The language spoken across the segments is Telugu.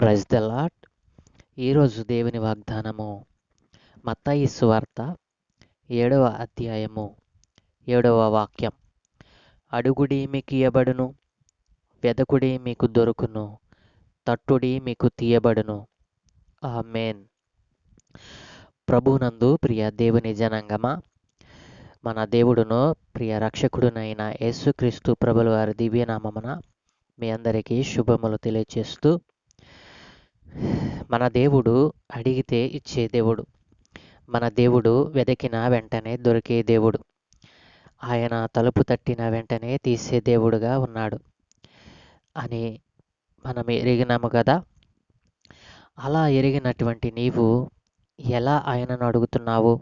Praise the lord. ఈరోజు దేవుని వాగ్దానము మత్తయి సువార్త 7వ అధ్యాయము 7వ వాక్యం. అడుగుడి మీకు ఇయ్యబడును, వెదకుడి మీకు దొరుకును, తట్టుడి మీకు తీయబడును. ఆమేన్. ప్రభునందు ప్రియ దేవుని జనాంగమా, మన దేవుడును ప్రియ రక్షకుడునైన యేసుక్రీస్తు ప్రభుల వారి దివ్యనామమున మీ అందరికీ శుభములు తెలియచేస్తూ, మన దేవుడు అడిగితే ఇచ్చే దేవుడు, మన దేవుడు వెదకిన వెంటనే దొరికే దేవుడు, ఆయన తలుపు తట్టిన వెంటనే తీసే దేవుడుగా ఉన్నాడు అని మనం ఎరిగినాము కదా. అలా ఎరిగినటువంటి నీవు ఎలా ఆయనను అడుగుతున్నావు?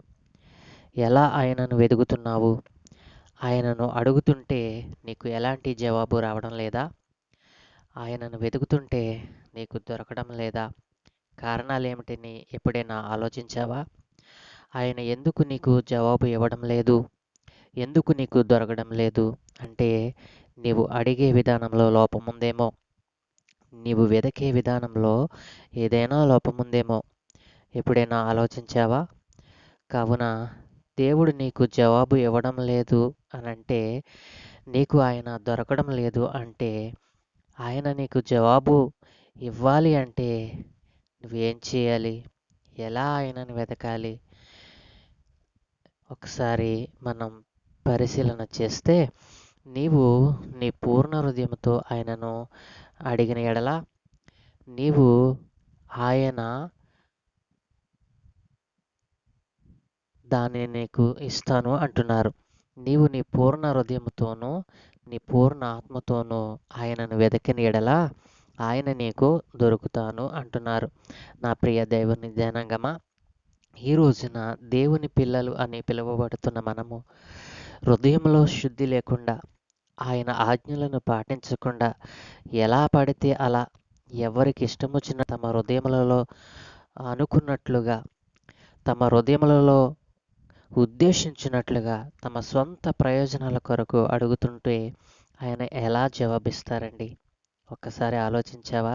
ఎలా ఆయనను వెదుగుతున్నావు? ఆయనను అడుగుతుంటే నీకు ఎలాంటి జవాబు రావడం లేదా? ఆయనను వెతుకుతుంటే నీకు దొరకడం లేదా? కారణాలు ఏమిటని ఎప్పుడైనా ఆలోచించావా? ఆయన ఎందుకు నీకు జవాబు ఇవ్వడం లేదు, ఎందుకు నీకు దొరకడం లేదు అంటే నీవు అడిగే విధానంలో లోపముందేమో, నీవు వెదకే విధానంలో ఏదైనా లోపముందేమో. ఎప్పుడైనా ఆలోచించావా? కావున దేవుడు నీకు జవాబు ఇవ్వడం లేదు అనంటే, నీకు ఆయన దొరకడం లేదు అంటే, ఆయన నీకు జవాబు ఇవ్వాలి అంటే నువ్వేం చేయాలి? ఎలా ఆయనను వెతకాలి? ఒకసారి మనం పరిశీలన చేస్తే, నీవు నీ పూర్ణ హృదయంతో ఆయనను అడిగిన ఎడల నీవు ఆయన దానిని నీకు ఇస్తాను అంటున్నారు. నీవు నీ పూర్ణ హృదయంతోనూ నీ పూర్ణ ఆత్మతోనూ ఆయనను వెదకిన ఎడల ఆయన నీకు దొరుకుతాను అంటున్నారు. నా ప్రియ దేవుని జనాంగమా, ఈ రోజున దేవుని పిల్లలు అని పిలువబడుతున్న మనము హృదయంలో శుద్ధి లేకుండా, ఆయన ఆజ్ఞలను పాటించకుండా, ఎలా పడితే అలా ఎవరికి ఇష్టం వచ్చిన తమ హృదయములలో అనుకున్నట్లుగా, తమ హృదయములలో ఉద్దేశించినట్లుగా, తమ సొంత ప్రయోజనాల కొరకు అడుగుతుంటే ఆయన ఎలా జవాబిస్తారండి? ఒక్కసారి ఆలోచించావా?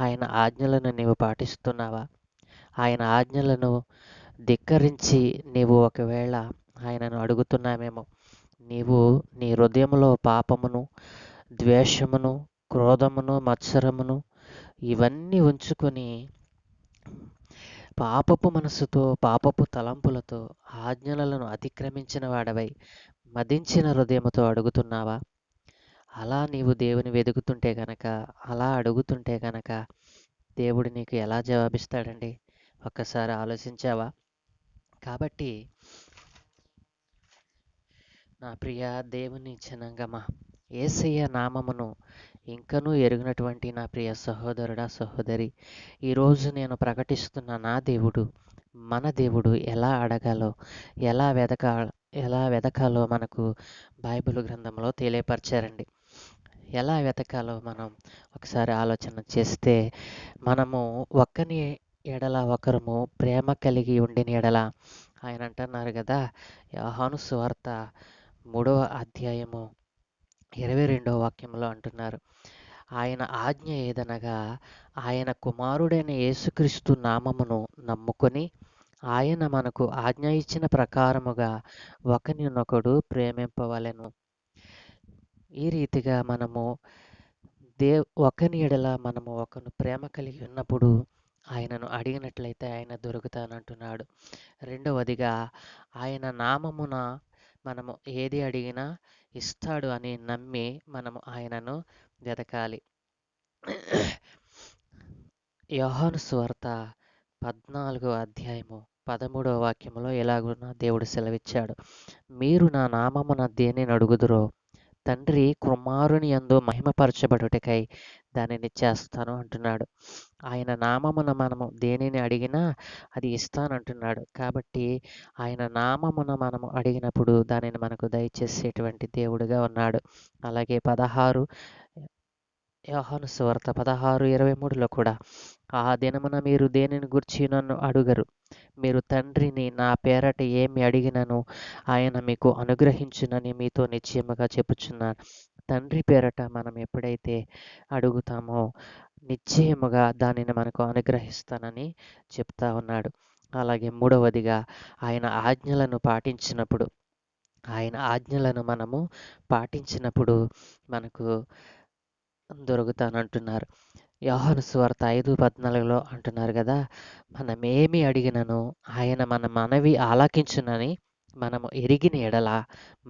ఆయన ఆజ్ఞలను నీవు పాటిస్తున్నావా? ఆయన ఆజ్ఞలను ధిక్కరించి నీవు ఒకవేళ ఆయనను అడుగుతున్నామేమో, నీవు నీ హృదయములో పాపమును, ద్వేషమును, క్రోధమును, మత్సరమును ఇవన్నీ ఉంచుకొని పాపపు మనసుతో, పాపపు తలంపులతో ఆజ్ఞలను అతిక్రమించిన వాడవై మదించిన హృదయముతో అడుగుతున్నావా? అలా నీవు దేవుని వెతుకుతుంటే గనక, అలా అడుగుతుంటే గనక దేవుడు నీకు ఎలా జవాబిస్తాడండి? ఒక్కసారి ఆలోచించావా? కాబట్టి నా ప్రియ దేవుని జనాంగమా, యేసయ్య నామమును ఇంకనూ ఎరుగినటువంటి నా ప్రియ సహోదరుడా, సహోదరి, ఈరోజు నేను ప్రకటిస్తున్న నా దేవుడు, మన దేవుడు ఎలా అడగాలో, ఎలా వెతకాలో మనకు బైబిల్ గ్రంథంలో తెలియపరిచారండి. ఎలా వెతకాలో మనం ఒకసారి ఆలోచన చేస్తే, మనము ఒక్కని ఎడల ఒకరము ప్రేమ కలిగి ఉండిన ఎడల, ఆయన అంటున్నారు కదా, యోహాను సువార్త 3వ అధ్యాయము 22వ వాక్యంలో అంటున్నారు, ఆయన ఆజ్ఞ ఏదనగా ఆయన కుమారుడైన యేసుక్రీస్తు నామమును నమ్ముకొని ఆయన మనకు ఆజ్ఞ ఇచ్చిన ప్రకారముగా ఒకరినొకడు ప్రేమింపవలెను. ఈ రీతిగా మనము ఒకని ఎడల మనము ఒకను ప్రేమ కలిగి ఉన్నప్పుడు ఆయనను అడిగినట్లయితే ఆయన దొరుకుతానంటున్నాడు. రెండవదిగా, ఆయన నామమున మనము ఏది అడిగినా ఇస్తాడు అని నమ్మి మనము ఆయనను వెతకాలి. యోహాను సువార్త 14వ అధ్యాయము 13వ వాక్యములో ఎలాగున్నా దేవుడు సెలవిచ్చాడు, మీరు నా నామమున దేనిని అడుగుదురో తండ్రి కుమారుని యందు మహిమపరచబడుటకై దానిని చేస్తాను అంటున్నాడు. ఆయన నామమున మనము దేనిని అడిగినా అది ఇస్తానంటున్నాడు. కాబట్టి ఆయన నామమున మనము అడిగినప్పుడు దానిని మనకు దయచేసేటువంటి దేవుడుగా ఉన్నాడు. అలాగే యోహాను సువార్త 16:23లో కూడా, ఆ దినమున మీరు దేనిని గూర్చి నన్ను అడుగరు, మీరు తండ్రిని నా పేరట ఏమి అడిగినను ఆయన మీకు అనుగ్రహించునని మీతో నిశ్చయముగా చెప్పుచున్నాను. తండ్రి పేరట మనం ఎప్పుడైతే అడుగుతామో నిశ్చయముగా దానిని మనకు అనుగ్రహిస్తానని చెప్తా ఉన్నాడు. అలాగే మూడవదిగా ఆయన ఆజ్ఞలను పాటించినప్పుడు ఆయన ఆజ్ఞలను మనము పాటించినప్పుడు మనకు దొరుకుతానంటున్నారు. యోహాను సువార్త 5:14లో అంటున్నారు కదా, మనమేమి అడిగినను ఆయన మన మనవి ఆలకించునని మనము ఎరిగిన ఎడల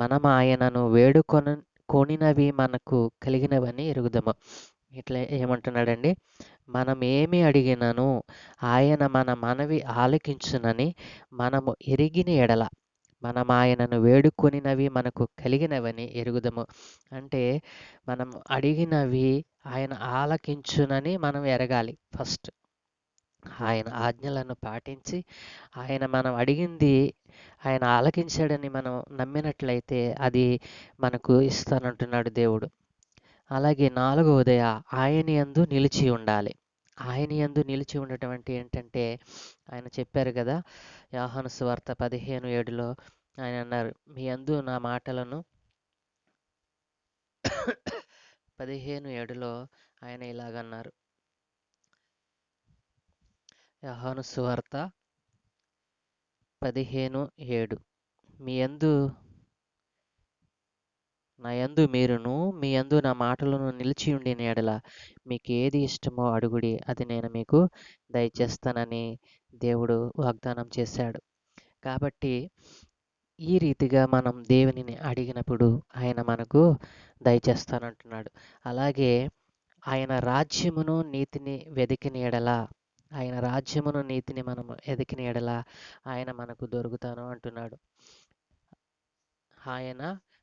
మనం ఆయనను కొనినవి మనకు కలిగినవని ఎరుగుదము. ఇట్లా ఏమంటున్నాడండి, మనం ఏమి అడిగినను ఆయన మన మనవి ఆలకించునని మనము ఎరిగిన ఎడల మనం ఆయనను వేడుకొనినవి మనకు కలిగినవని ఎరుగుదము. అంటే మనం అడిగినవి ఆయన ఆలకించునని మనం ఎరగాలి ఫస్ట్. ఆయన ఆజ్ఞలను పాటించి ఆయన మనం అడిగింది ఆయన ఆలకించాడని మనం నమ్మినట్లయితే అది మనకు ఇస్తానంటున్నాడు దేవుడు. అలాగే నాలుగవది ఆయన యందు నిలిచి ఉండాలి. ఆయన యందు నిలిచి ఉండటం అంటే ఏంటంటే ఆయన చెప్పారు కదా, యోహాను సువార్త 15:7లో ఆయన అన్నారు, మీ యందు నా మాటలను 15:7లో ఆయన ఇలాగన్నారు. యోహాను సువార్త 15:7 మీ యందు నా యందు మీరును మీ యందు నా మాటలను నిలిచి ఉండిన యెడల మీకు ఏది ఇష్టమో అడుగుడి, అది నేను మీకు దయచేస్తానని దేవుడు వాగ్దానం చేశాడు. కాబట్టి ఈ రీతిగా మనం దేవునిని అడిగినప్పుడు ఆయన మనకు దయచేస్తానంటున్నాడు. అలాగే ఆయన రాజ్యమును నీతిని వెదికిన యెడల ఆయన రాజ్యమును నీతిని మనం ఎదికిన యెడల ఆయన మనకు దొరుకుతాను అంటున్నాడు. ఆయన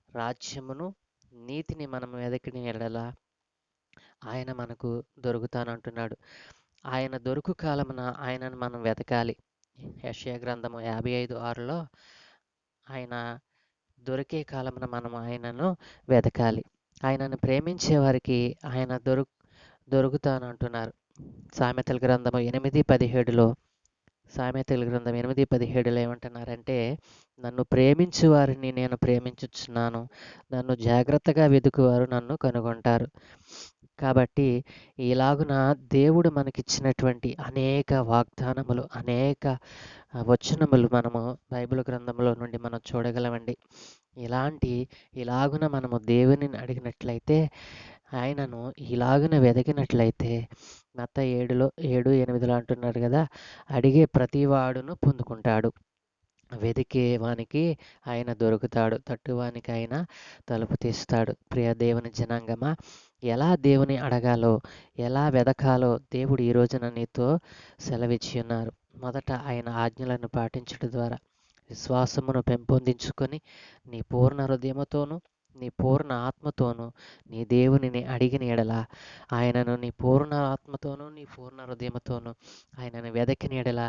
రాజ్యమును నీతిని మనం వెదికిన యెడల ఆయన మనకు దొరుకుతానంటున్నాడు. ఆయన దొరుకు కాలమున ఆయనను మనం వెతకాలి. యెషయా గ్రంథము 55:6లో ఆయన దొరికే కాలమున మనం ఆయనను వెతకాలి. ఆయనను ప్రేమించే వారికి ఆయన దొరుకుతానంటున్నారు. సామెతల గ్రంథము 8:17లో సామెతల గ్రంథం 8:17లో ఏమంటున్నారంటే, నన్ను ప్రేమించు వారిని నేను ప్రేమించుచున్నాను, నన్ను జాగ్రత్తగా వెదుకువారు నన్ను కనుగొంటారు. కాబట్టి ఇలాగున దేవుడు మనకిచ్చినటువంటి అనేక వాగ్దానములు, అనేక వచనములు మనము బైబిల్ గ్రంథంలో నుండి మనం చూడగలమండి. ఇలాగున మనము దేవునిని అడిగినట్లయితే, ఆయనను ఇలాగున వెతికినట్లయితే మత్తయి 7:8లో అంటున్నాడు కదా, అడిగే ప్రతివాడును పొందుకుంటాడు, వెదికే వానికి ఆయన దొరుకుతాడు, తట్టువానికి ఆయన తలుపు తీస్తాడు. ప్రియ దేవుని జనాంగమా, ఎలా దేవుని అడగాలో, ఎలా వెదకాలో దేవుడు ఈ రోజున నీతో సెలవిచ్చి ఉన్నారు. మొదట ఆయన ఆజ్ఞలను పాటించడం ద్వారా విశ్వాసమును పెంపొందించుకొని నీ పూర్ణ హృదయముతోను నీ పూర్ణ ఆత్మతోను నీ దేవునిని అడిగిన యెడల ఆయనను నీ పూర్ణ ఆత్మతోను నీ పూర్ణ హృదయముతోను ఆయనను వెదకిన యెడల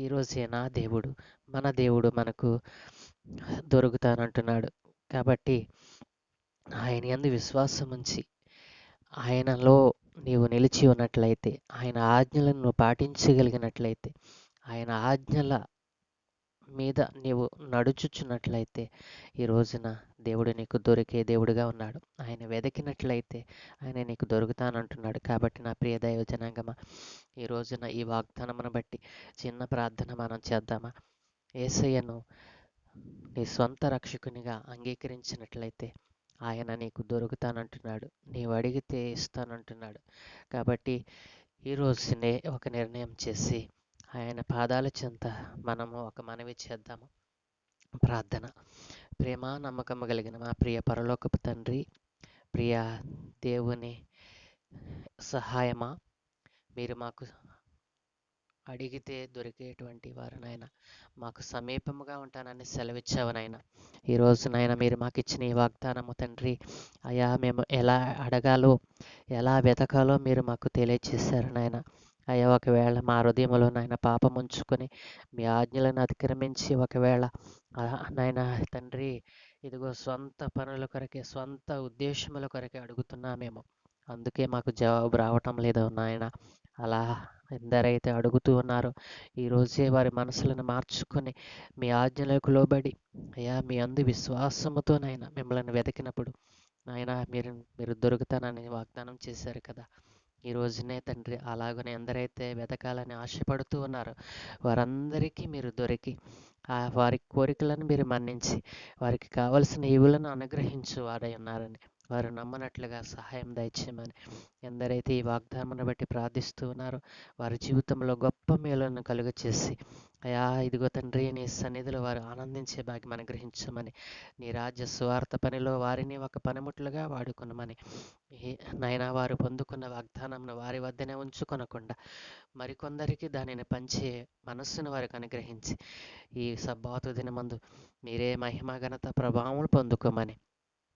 ఈరోజే నా దేవుడు మన దేవుడు మనకు దొరుకుతానంటున్నాడు. కాబట్టి ఆయన యందు విశ్వాసం ఉంచి ఆయనలో నీవు నిలిచి ఉన్నట్లయితే, ఆయన ఆజ్ఞలను నువ్వు పాటించగలిగినట్లయితే, ఆయన ఆజ్ఞల మీద నీవు నడుచుచున్నట్లయితే ఈ రోజున దేవుడు నీకు దొరికే దేవుడుగా ఉన్నాడు. ఆయన వెతికినట్లయితే ఆయన నీకు దొరుకుతానంటున్నాడు. కాబట్టి నా ప్రియ దైవ జనాంగమా, ఈ రోజున ఈ వాగ్దానమును బట్టి చిన్న ప్రార్థన మనం చేద్దామా? యేసయ్యను నీ సొంత రక్షకునిగా అంగీకరించినట్లయితే ఆయన నీకు దొరుకుతానంటున్నాడు. నీవు అడిగితే ఇస్తానంటున్నాడు. కాబట్టి ఈ రోజునే ఒక నిర్ణయం చేసి ఆయన పాదాల చెంత మనము ఒక మనవి చేద్దాము. ప్రార్థన. ప్రేమ నమ్మకము కలిగిన మా ప్రియ పరలోకపు తండ్రి, ప్రియ దేవుని సహాయమా, మీరు మాకు అడిగితే దొరికేటువంటి వారు నాయన, మాకు సమీపముగా ఉంటానని సెలవిచ్చావు నాయన. ఈరోజు నాయన మీరు మాకు ఇచ్చిన ఈ వాగ్దానము తండ్రి, అయా మేము ఎలా అడగాలో ఎలా వెతకాలో మీరు మాకు తెలియచేశారు నాయన. అయ్యా ఒకవేళ మా హృదయంలో నాయన పాపం ఉంచుకొని మీ ఆజ్ఞలను అతిక్రమించి ఒకవేళ నాయన తండ్రి ఇదిగో స్వంత పనుల కొరకే స్వంత ఉద్దేశముల కొరకే అడుగుతున్నామేమో, అందుకే మాకు జవాబు రావటం లేదు నాయన. అలా ఎందరైతే అడుగుతూ ఉన్నారో ఈరోజే వారి మనసులను మార్చుకొని మీ ఆజ్ఞలకు లోబడి అయ్యా మీ అందు విశ్వాసముతోనైనా మిమ్మల్ని వెతికినప్పుడు నాయన మీరు మీరు దొరుకుతానని వాగ్దానం చేశారు కదా. ఈ రోజునే తండ్రి అలాగనే ఎందరైతే వెతకాలని ఆశపడుతూ ఉన్నారో వారందరికీ మీరు దొరికి వారి కోరికలను మీరు మన్నించి వారికి కావలసిన ఈవులను అనుగ్రహించు వారై ఉన్నారని వారు నమ్మనట్లుగా సహాయం దయచేయమని ఎందరైతే ఈ వాగ్దానం బట్టి ప్రార్థిస్తూ ఉన్నారో వారి జీవితంలో గొప్ప మేలును కలుగచేసి అయా ఇదిగో తండ్రి నీ సన్నిధిలో వారు ఆనందించే భాగ్యం అనుగ్రహించమని నీ రాజ్య స్వార్థ పనిలో వారిని ఒక పనిముట్లుగా వాడుకునమని నాయనా వారు పొందుకున్న వాగ్దానంను వారి వద్దనే ఉంచుకొనకుండా మరికొందరికి దానిని పంచే మనస్సును వారికి అనుగ్రహించి ఈ సబ్బాతు దినమందు మీరే మహిమ ఘనత ప్రభావములు పొందుకోమని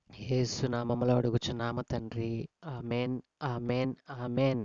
యేసు నామములో అడుగుచున్నాము తండ్రి. ఆమేన్, ఆమేన్, ఆమేన్.